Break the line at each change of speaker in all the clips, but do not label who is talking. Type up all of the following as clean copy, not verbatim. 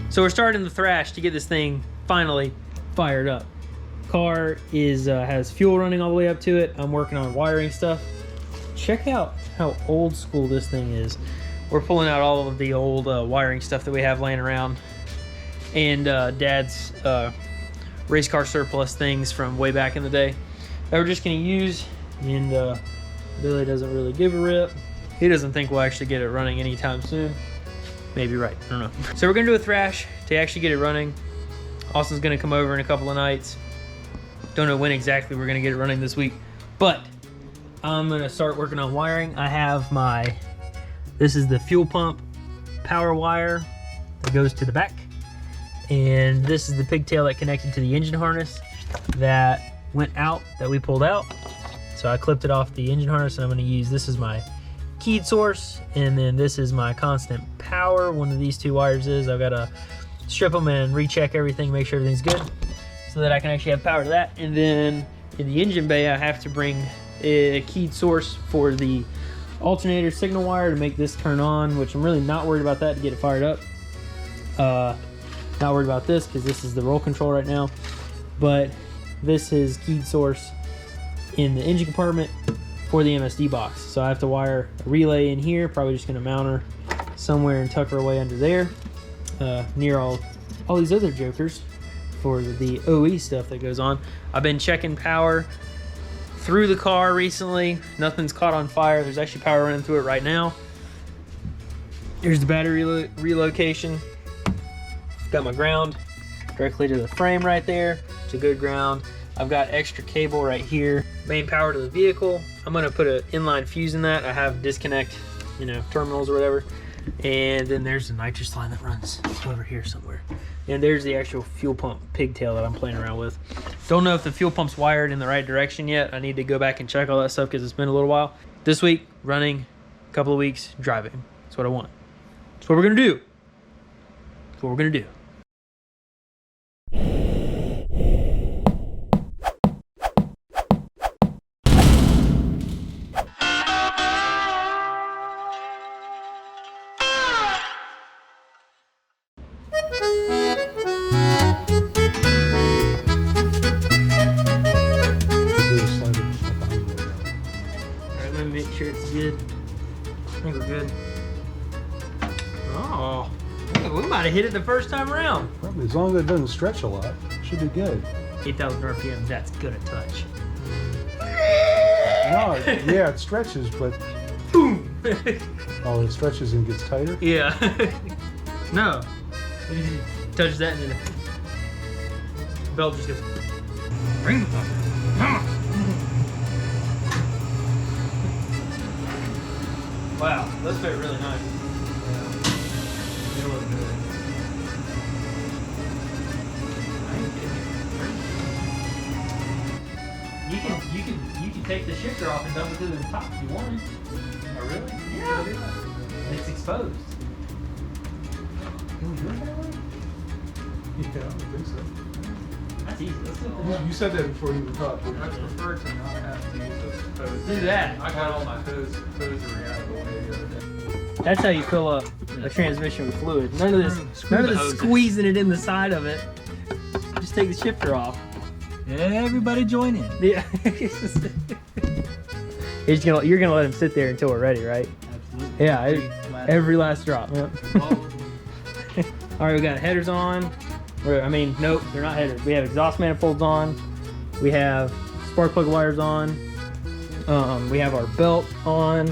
So we're starting the thrash to get this thing finally fired up. Car is has fuel running all the way up to it. I'm working on wiring stuff. Check out how old school this thing is. We're pulling out all of the old wiring stuff that we have laying around, and Dad's race car surplus things from way back in the day that we're just gonna use. And Billy doesn't really give a rip. He doesn't think we'll actually get it running anytime soon. Maybe right, I don't know. So we're gonna do a thrash to actually get it running. Austin's gonna come over in a couple of nights. Don't know when exactly we're gonna get it running this week, but I'm gonna start working on wiring. I have this is the fuel pump power wire that goes to the back. And this is the pigtail that connected to the engine harness that went out, that we pulled out. So I clipped it off the engine harness, and I'm gonna use, this is my keyed source, and then this is my constant power. One of these two wires is, I've gotta strip them and recheck everything, make sure everything's good, so that I can actually have power to that. And then in the engine bay, I have to bring a keyed source for the alternator signal wire to make this turn on, which I'm really not worried about that to get it fired up. Not worried about this because this is the roll control right now, but this is keyed source in the engine compartment for the MSD box. So I have to wire a relay in here, probably just gonna mount her somewhere and tuck her away under there, near all these other jokers for the OE stuff that goes on. I've been checking power through the car recently. Nothing's caught on fire. There's actually power running through it right now. Here's the battery relocation. Got my ground directly to the frame right there. It's a good ground. I've got extra cable right here. Main power to the vehicle. I'm gonna put an inline fuse in that. I have disconnect, terminals or whatever. And then there's the nitrous line that runs over here somewhere. And there's the actual fuel pump pigtail that I'm playing around with. Don't know if the fuel pump's wired in the right direction yet. I need to go back and check all that stuff because it's been a little while. This week, running, a couple of weeks, driving. That's what I want. That's what we're gonna do. That's what we're gonna do. Make sure it's good. I think we're good. Oh, we might have hit it the first time around.
Probably, as long as it doesn't stretch a lot, it should be good.
8,000 RPM, that's good at touch.
No, yeah, it stretches, but
boom.
Oh, it stretches and gets tighter.
Yeah. No. Touch that and then the belt just goes. Bring the fucker. Come on. Wow, those fit really nice. Yeah. They look good. You can take the shifter off and dump it to the top if you want. Oh really? Yeah. It's exposed.
Can we do it that way? Yeah, I don't think so.
That's easy. Let's do it.
You said that before you were talking.
I prefer to not have to use those hoses.
Do that.
I got all my hosiery out of the way the other day.
That's how you fill up a transmission with fluid. None of this squeezing it in the side of it. Just take the shifter off.
Everybody join in.
Yeah. You're gonna let him sit there until we're ready, right?
Absolutely.
Yeah, every last drop. Yep. All right, we got headers on. Nope, they're not headers. We have exhaust manifolds on. We have spark plug wires on. We have our belt on.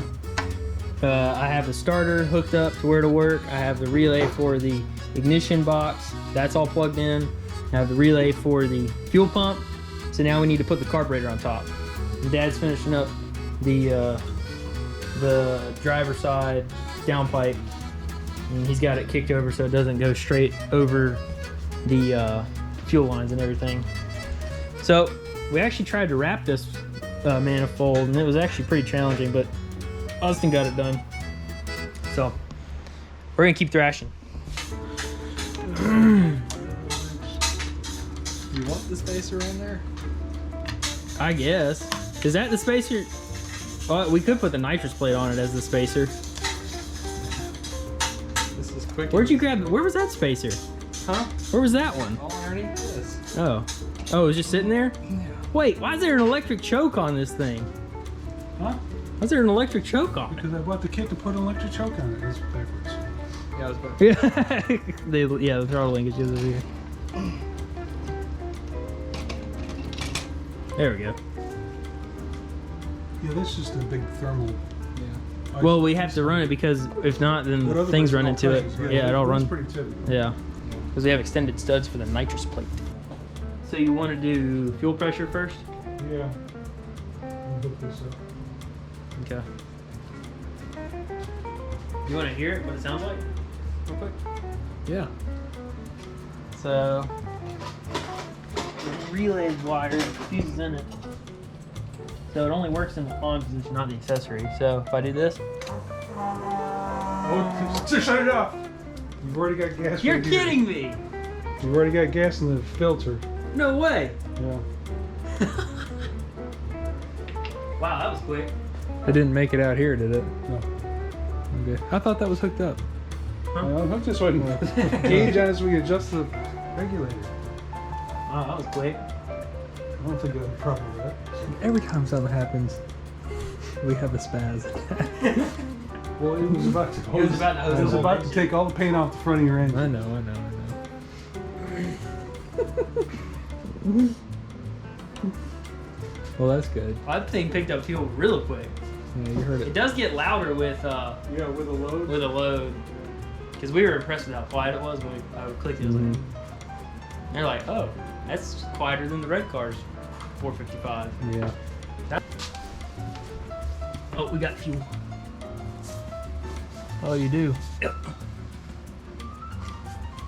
I have the starter hooked up to where to work. I have the relay for the ignition box. That's all plugged in. I have the relay for the fuel pump. So now we need to put the carburetor on top. Dad's finishing up the driver side downpipe. And he's got it kicked over so it doesn't go straight over the fuel lines and everything. So we actually tried to wrap this manifold, and it was actually pretty challenging, but Austin got it done. So we're gonna keep thrashing.
You want the spacer in there?
I guess. Is that the spacer? Well, we could put the nitrous plate on it as the spacer.
This is
quick.
Where'd you grab? Where was that spacer?
Huh?
Where was that one?
All underneath this.
Oh, oh, it was just sitting there. Wait, why is there an electric choke on this thing?
Huh?
Why is there an electric choke on it?
Because I bought the kit to put an electric choke on it. It's backwards.
Yeah, I was about
Yeah, the throttle linkage is over here. There we go.
Yeah, that's just a big thermal.
Yeah.
Well, we have to run it because if not, then
But otherwise
things
it's
run
all
into it.
pressure.
Yeah, it all
runs
runs.
pretty typical.
Yeah, because we have extended studs for the nitrous plate. So you want to do fuel pressure first?
Yeah. I'll hook this up.
Okay. You want to hear it? What it sounds like? Real quick.
Yeah.
So the relay is wired, fuse is in it. So it only works in the on position, not the accessory. So if I do this,
Oh, just shut it off. You've already got gas.
you're
right here.
kidding me!
You've already got gas in the filter.
No way!
Yeah.
Wow, that was quick.
It didn't make it out here, did it?
No.
Okay. I thought that was hooked up.
I'll hook this one. Gauge on it so we can adjust the regulator.
Wow, that was quick.
I don't think I have a problem with that.
Every time something happens, we have a spaz.
Well, it was about to.
It was about to hose
It was
the whole
about to
engine.
take all the paint off the front of your engine.
I know. Well, that's good.
That thing picked up fuel real quick.
Yeah, you heard
It
it.
does get louder with
Yeah, with a load.
a load. Because we were impressed with how quiet it was when I clicked it. It was like, they're like, oh, that's quieter than the red car's 455.
Yeah.
Oh, we got fuel.
Oh, you do.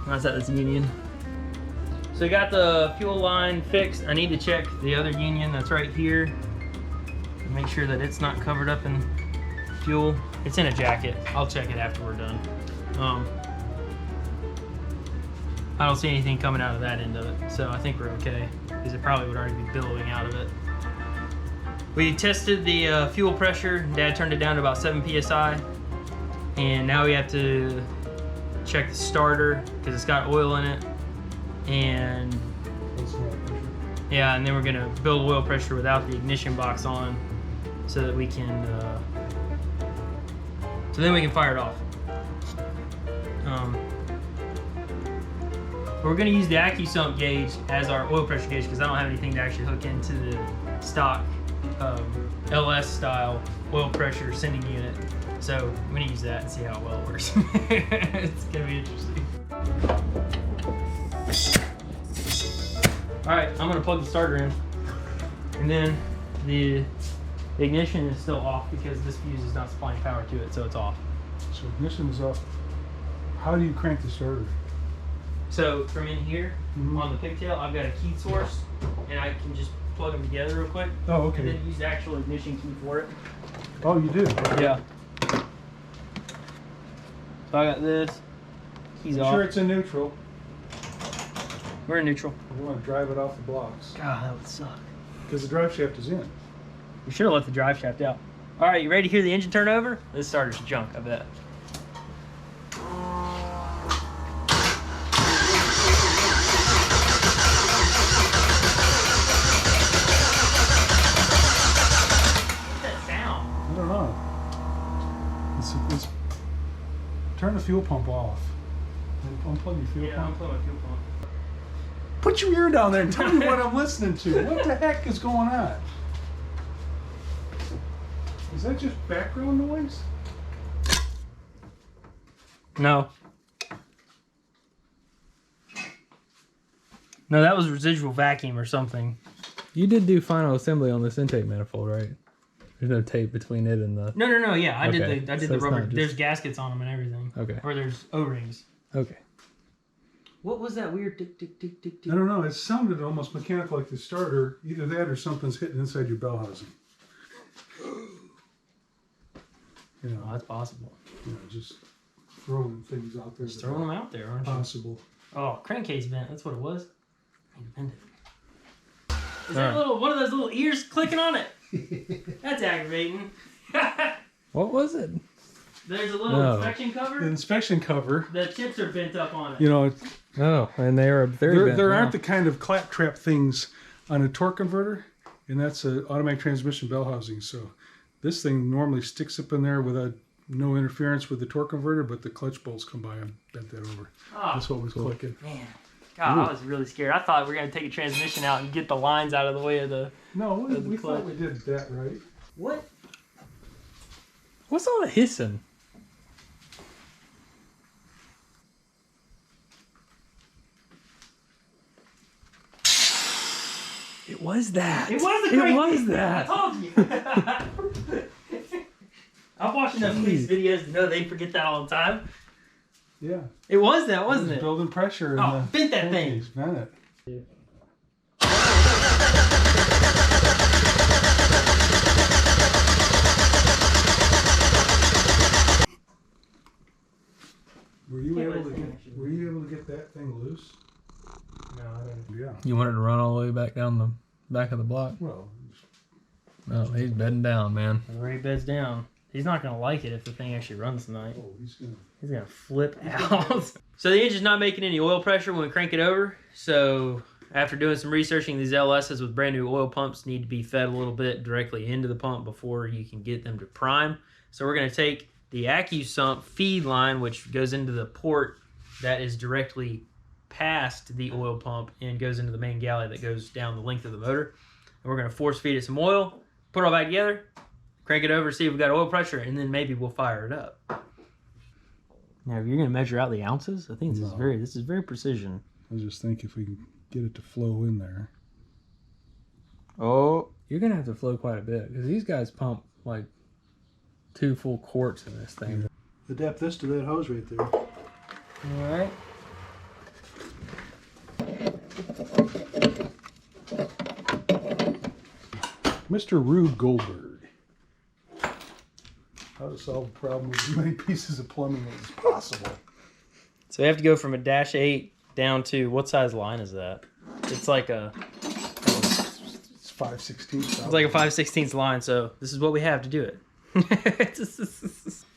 That's at this union. So we got the fuel line fixed. I need to check the other union that's right here. Make sure that it's not covered up in fuel. It's in a jacket. I'll check it after we're done. I don't see anything coming out of that end of it, so I think we're okay, because it probably would already be billowing out of it. We tested the fuel pressure. Dad turned it down to about 7 psi, and now we have to check the starter because it's got oil in it, and
That's not pressure.
yeah, and then we're gonna build oil pressure without the ignition box on, so that we can, so then we can fire it off. We're gonna use the AccuSump gauge as our oil pressure gauge because I don't have anything to actually hook into the stock LS style oil pressure sending unit. So I'm gonna use that and see how well it works. It's gonna be interesting. All right, I'm gonna plug the starter in, and then the ignition is still off because this fuse is not supplying power to it, so it's off.
So ignition is off. How do you crank the starter?
So from in here on the pigtail, I've got a key source, and I can just plug them together real quick,
Oh,
and
okay.
then use the actual ignition key for it.
Oh, you do?
Yeah. So I got this. Keys
I'm
off.
sure it's in neutral.
We're in neutral.
We want to drive it off the blocks.
God, that would suck.
Because the drive shaft is in.
We should have let the drive shaft out. All right, you ready to hear the engine turn over? This starter's junk, I bet. What's that sound?
I don't know. It's turn the fuel pump off. Unplug your fuel
Yeah,
pump.
I'm putting my fuel pump.
Put your ear down there and tell me what I'm listening to. What the heck is going on? Is that just background noise?
No. No, that was residual vacuum or something.
You did do final assembly on this intake manifold, right? There's no tape between it and the.
No, yeah, I
Okay,
did the
so
the
it's
rubber.
not just-
There's gaskets on them and everything.
Okay.
Or there's O-rings.
Okay.
What was that weird tick tick tick tick tick?
I don't know. It sounded almost mechanical like the starter. Either that or something's hitting inside your bell housing. You know,
Oh, that's possible.
just throwing things out there.
Just
that
throwing
are
them out there, aren't you?
Possible.
Oh, crankcase vent. That's what it was. Independent. Is
Alright.
that one of those little ears clicking on it? That's aggravating.
What was it?
There's a little
No.
inspection cover.
The inspection cover.
The tips are bent up on it.
You know,
Oh, and they are very
there,
bent
there
now.
aren't the kind of claptrap things on a torque converter, and that's an automatic transmission bell housing. So this thing normally sticks up in there without no interference with the torque converter, but the clutch bolts come by and bent that over.
Oh,
That's what was clicking.
man. God, I was really scared. I thought we were going to take a transmission out and get the lines out of the way of the...
No, we
clutch.
thought we did that right.
What?
What's all the hissing? It was that.
It was a
It
great
was
I
that.
told you. I've watched enough police videos to know they forget that all the time.
Yeah.
It was that, wasn't it?
Building pressure. in
Oh,
the
bent that thing.
crankcase. Bent it. Were you able to get that thing loose?
No, I didn't.
Yeah.
You wanted to run all the way back down the back of the block?
Well,
No, he's bedding down, man.
Where he beds down. He's not going to like it if the thing actually runs tonight.
oh, he's gonna.
He's going to flip out. So the engine's not making any oil pressure when we crank it over. So after doing some researching, these LSs with brand new oil pumps need to be fed a little bit directly into the pump before you can get them to prime. So we're going to take the AccuSump feed line, which goes into the port that is directly past the oil pump and goes into the main galley that goes down the length of the motor. And we're going to force feed it some oil, put it all back together, crank it over, see if we've got oil pressure, and then maybe we'll fire it up. Now, if you're going to measure out the ounces, I think this is very precision.
I just think if we can get it to flow in there.
Oh,
You're gonna have to flow quite a bit because these guys pump like 2 full quarts in this thing.
Adapt this to that hose right there.
all right.
Mr. Rube Goldberg. How to solve a problem with as many pieces of plumbing as possible.
So we have to go from a -8 down to, what size line is that? It's like a
It's 5/16.
It's like a 5/16 line, so this is what we have to do it.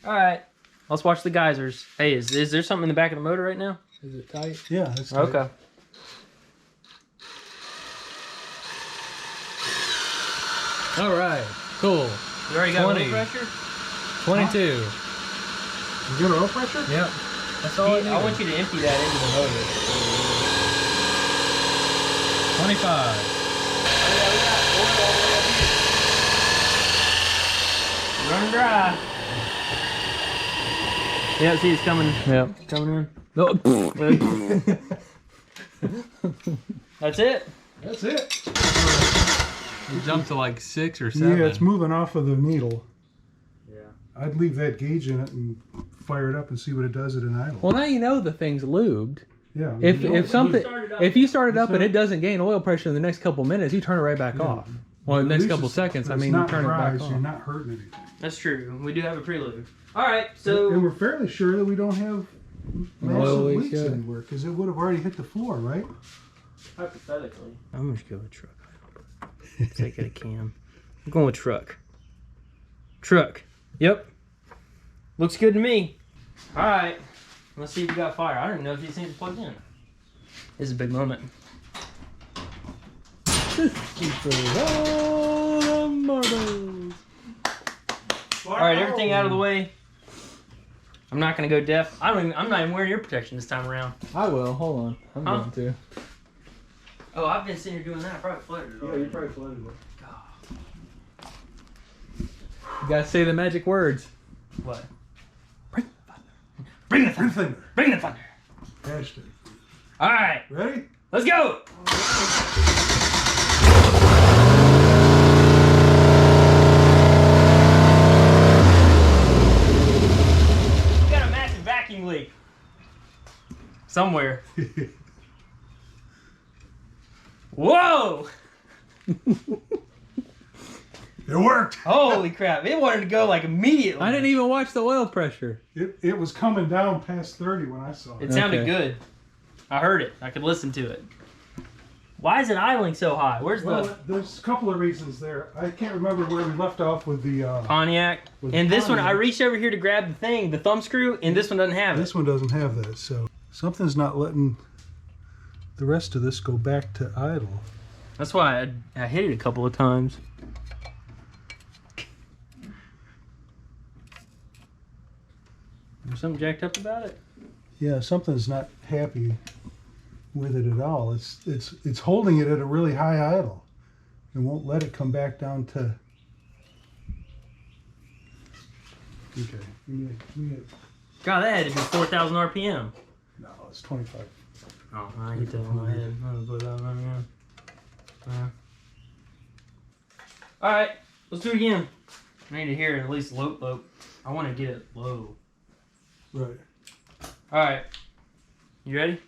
All right, let's watch the geysers. Hey, is there something in the back of the motor right now?
Is it tight?
Yeah, that's tight.
Okay.
All right, cool.
You already got
20.
oil pressure?
22.
You got oil pressure?
Yep. That's all I need.
I want you to empty that into the motor.
25.
Run dry. Yeah, see, it's coming.
Yep.
Coming in.
No.
That's it.
That's it.
You jumped to like 6 or 7.
Yeah, it's moving off of the needle.
Yeah.
I'd leave that gauge in it and fire it up and see what it does at an idle.
Well, now you know the thing's lubed.
Yeah.
If
you know,
if something
start it up.
if you start it up and
So-
it doesn't gain oil pressure in the next couple minutes, you turn it right back off. Well, in the
at
next
least
couple
it's-
seconds, I
it's
mean, you
not
turn
dry,
it back
so
off.
you're not hurting anything.
That's true. We do have a prelude. All right,
And
so
we're fairly sure that we don't have massive
Oil leaks
leaks
yet.
anywhere because it would have already hit the floor, right?
hypothetically, I'm just going with truck. Take it a cam. I'm going with truck. Truck. Yep. Looks good to me. All right. Let's see if we got fire. I don't even know if these things are plugged in. This is a big moment. All right, everything out of the way. I'm not gonna go deaf. I'm not even wearing ear protection this time around.
I will. Hold on. I'm
Huh?
going to.
Oh, I've been sitting here doing that. I probably flooded it. already.
probably flooded it.
You gotta say the magic words.
What?
Bring the thunder.
Bring the thunder.
Hashtag.
All right,
Ready?
let's go. We got a massive vacuum leak somewhere. Whoa!
It worked.
Holy crap! It wanted to go like immediately.
I didn't even watch the oil pressure.
It was coming down past 30 when I saw it.
It sounded
Okay.
good. I heard it. I could listen to it. Why is it idling so high? Where's
Well, there's a couple of reasons there. I can't remember where we left off with the
Pontiac?
with
And
the
this one, I
Pontiac.
reached over here to grab the thing, the thumb screw, and this one doesn't have it.
This one doesn't have that, so something's not letting the rest of this go back to idle.
That's why I hit it a couple of times. There's something jacked up about it?
Yeah, something's not happy with it at all. It's holding it at a really high idle and won't let it come back down to. Okay.
God, that had to be 4,000 RPM.
No, it's 25.
Oh, I get that in my head. I'm gonna put that on yeah. Alright, let's do it again. I need to hear it at least low. I want to get it low.
Right.
Alright. You ready?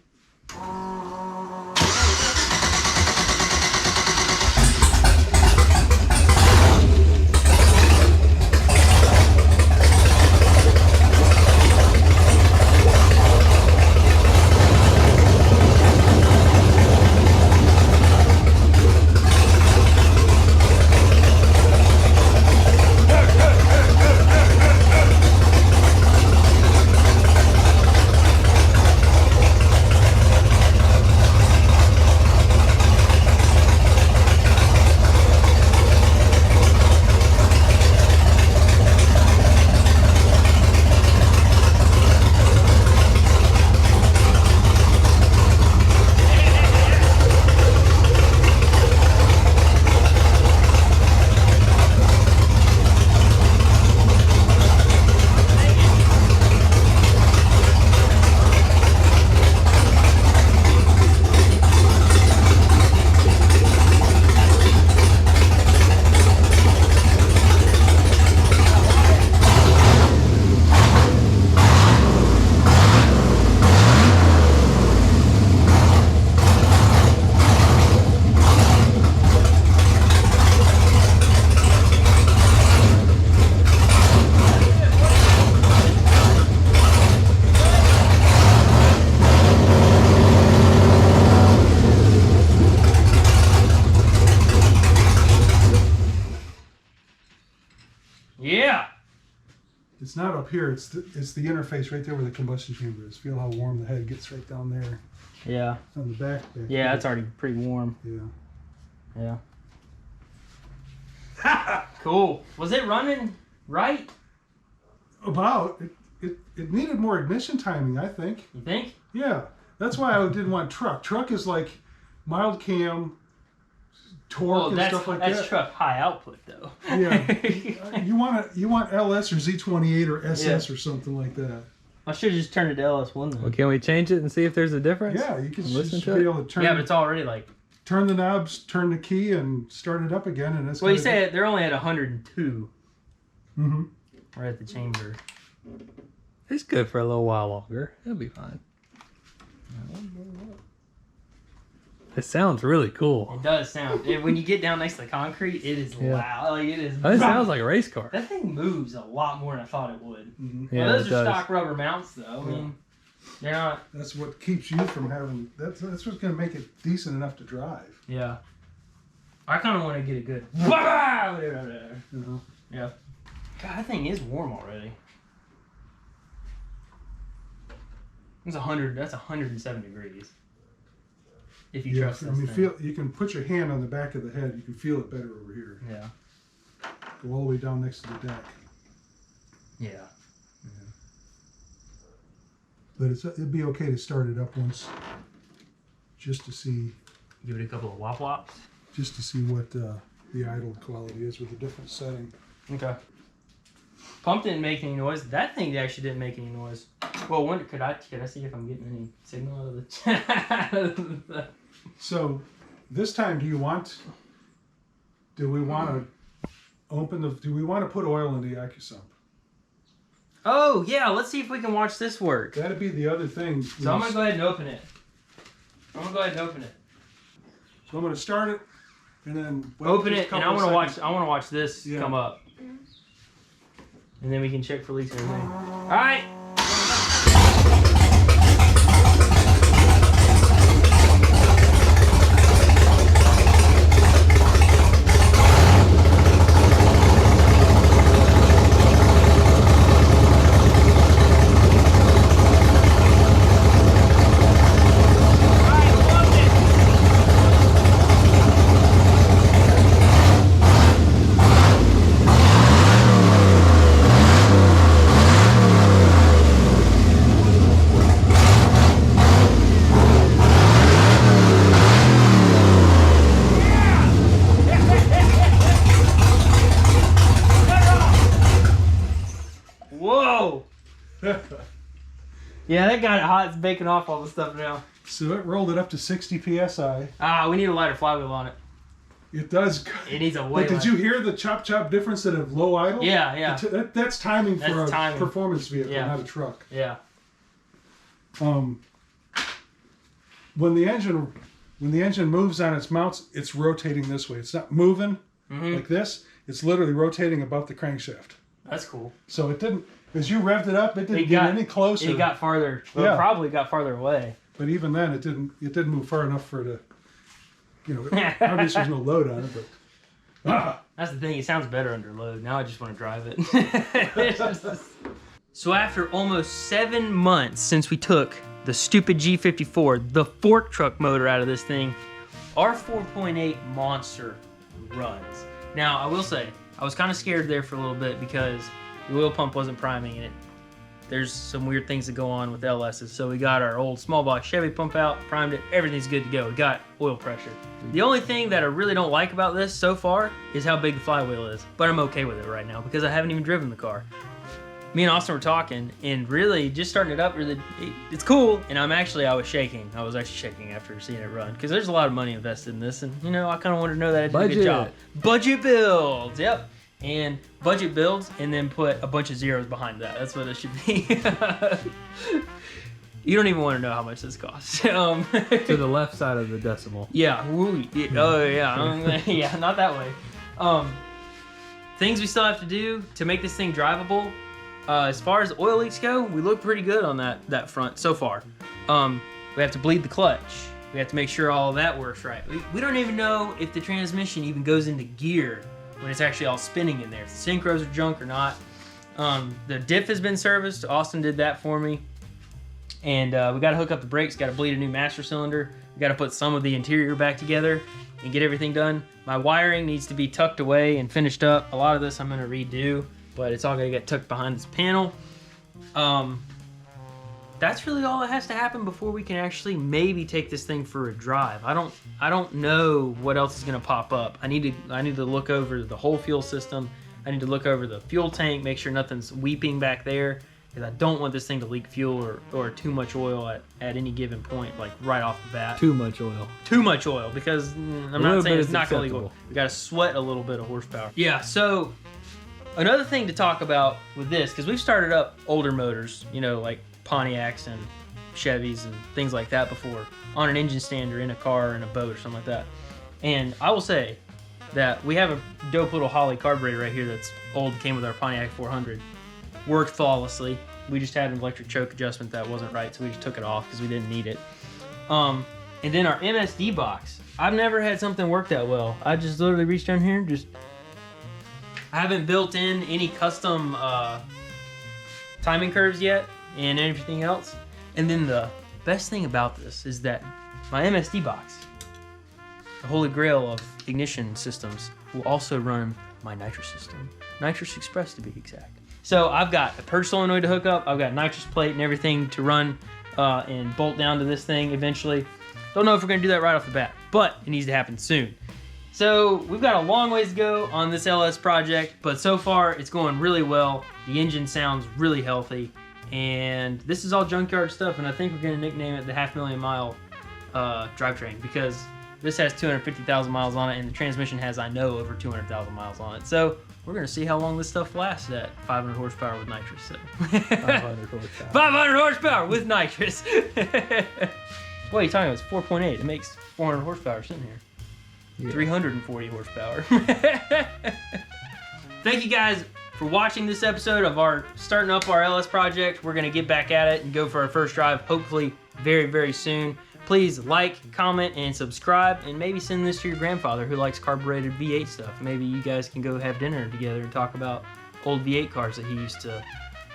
Yeah!
It's not up here. It's the interface right there where the combustion chamber is. Feel how warm the head gets right down there.
Yeah.
It's on the back.
Yeah, it's already pretty warm.
Yeah.
Yeah. Cool. Was it running right?
About it needed more ignition timing, I think.
You think?
Yeah, that's why I didn't want truck. Truck is like mild cam, torque and stuff like
that's
that.
truck high output though.
Yeah, you want LS or Z28 or SS or something like that.
I should have just turned it to LS1 then.
Well, can we change it and see if there's a difference?
Yeah, you can
Listen
just
to
be
it?
able to turn.
Yeah, but it's already like.
Turn the knobs, turn the key, and start it up again, and it's.
Well, you say they're only at 102.
Mm-hmm.
Right at the chamber.
It's good for a little while longer. It'll be fine. It sounds really cool.
It does sound. When you get down next to the concrete, it is loud. Like it is.
It sounds like a race car.
That thing moves a lot more than I thought it would.
Mm-hmm.
Yeah,
Well, those
it
are
does.
stock rubber mounts, though. I mean, they're not.
That's what keeps you from having. That's what's going to make it decent enough to drive.
Yeah. I kind of want to get a good. Yeah. God, that thing is warm already. It's 100. That's 107 degrees. If you trust
I
this
mean,
thing.
you can put your hand on the back of the head. You can feel it better over here.
Yeah.
Go all the way down next to the deck.
Yeah.
But it'd be okay to start it up once, just to see
Give it a couple of wop wops.
what the idle quality is with a different setting.
Okay. Pump didn't make any noise. That thing actually didn't make any noise. Well, wonder could I see if I'm getting any signal out of the.
So, this time, do we want to put oil in the AccuSump?
Oh yeah, let's see if we can watch this work.
That'd be the other thing.
So I'm gonna go ahead and open it. So I'm gonna
start it, and then
open it, and I want to watch. I want to watch this
Yeah.
come up, and then we can check for leaks and everything. All right. Yeah, that got it hot. It's baking off all the stuff now.
So it rolled it up to 60 psi.
Ah, we need a lighter flywheel on it.
It does.
It needs a way.
But did you hear the chop difference at a low idle?
Yeah, yeah.
That's timing for
That's
a
timing.
performance vehicle,
Yeah.
not a truck.
Yeah.
When the engine moves on its mounts, it's rotating this way. It's not moving like this. It's literally rotating above the crankshaft.
That's cool.
So it didn't, as you revved it up, it didn't get any closer.
It got farther. Well,
Yeah.
it probably got farther away.
But even then, it didn't move far enough for it to, obviously there's no load on it, but
That's the thing. It sounds better under load. Now I just want to drive it. So after almost 7 months since we took the stupid G54, the fork truck motor out of this thing, our 4.8 monster runs. Now, I will say, I was kind of scared there for a little bit because the oil pump wasn't priming it. There's some weird things that go on with LS's. So we got our old small block Chevy pump out, primed it, everything's good to go. We got oil pressure. The only thing that I really don't like about this so far is how big the flywheel is. But I'm okay with it right now because I haven't even driven the car. Me and Austin were talking, and really just starting it up, it's cool. And I was shaking. I was actually shaking after seeing it run because there's a lot of money invested in this, and I kind of wanted to know that I did a good job. Budget builds, yep. And budget builds, and then put a bunch of zeros behind that. That's what it should be. You don't even want to know how much this costs.
To the left side of the decimal.
Yeah. Woo, yeah. Oh, yeah. Yeah, not that way. Things we still have to do to make this thing drivable. As far as oil leaks go, we look pretty good on that front so far. We have to bleed the clutch. We have to make sure all of that works right. We don't even know if the transmission even goes into gear when it's actually all spinning in there. If the synchros are junk or not. The diff has been serviced. Austin did that for me. And we got to hook up the brakes. Got to bleed a new master cylinder. We got to put some of the interior back together and get everything done. My wiring needs to be tucked away and finished up. A lot of this I'm going to redo, but it's all going to get tucked behind this panel. That's really all that has to happen before we can actually maybe take this thing for a drive. I don't know what else is going to pop up. I need to look over the whole fuel system. I need to look over the fuel tank, make sure nothing's weeping back there, because I don't want this thing to leak fuel or too much oil at any given point, like right off the bat.
Too much oil.
Too much oil, because I'm not saying it's not going to leak oil. We got to sweat a little bit of horsepower. Yeah, so another thing to talk about with this, because we've started up older motors, like Pontiacs and Chevys and things like that before, on an engine stand or in a car or in a boat or something like that. And I will say that we have a dope little Holley carburetor right here that's old, came with our Pontiac 400. Worked flawlessly. We just had an electric choke adjustment that wasn't right, so we just took it off because we didn't need it. And then our MSD box. I've never had something work that well. I just literally reached down here and I haven't built in any custom timing curves yet and everything else. And then the best thing about this is that my MSD box, the holy grail of ignition systems, will also run my nitrous system. Nitrous Express to be exact. So I've got a purge solenoid to hook up, I've got nitrous plate and everything to run and bolt down to this thing eventually. Don't know if we're gonna do that right off the bat, but it needs to happen soon. So we've got a long ways to go on this LS project, but so far it's going really well. The engine sounds really healthy, and this is all junkyard stuff, and I think we're gonna nickname it the 500,000 mile drivetrain, because this has 250,000 miles on it, and the transmission has, I know, over 200,000 miles on it. So we're gonna see how long this stuff lasts at 500 horsepower with nitrous. So.
500 horsepower.
500 horsepower with nitrous. What are you talking about? It's 4.8. It makes 400 horsepower sitting here. Yeah. 340 horsepower. Thank you guys for watching this episode of our starting up our LS project. We're gonna get back at it and go for our first drive, hopefully very, very soon. Please like, comment, and subscribe, and maybe send this to your grandfather who likes carbureted V8 stuff. Maybe you guys can go have dinner together and talk about old V8 cars that he used to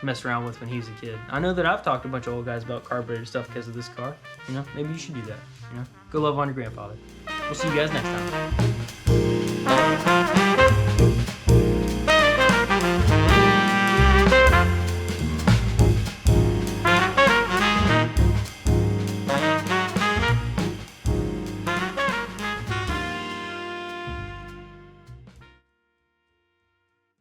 mess around with when he was a kid. I know that I've talked to a bunch of old guys about carbureted stuff because of this car. Maybe you should do that. Go love on your grandfather. We'll see you guys next time.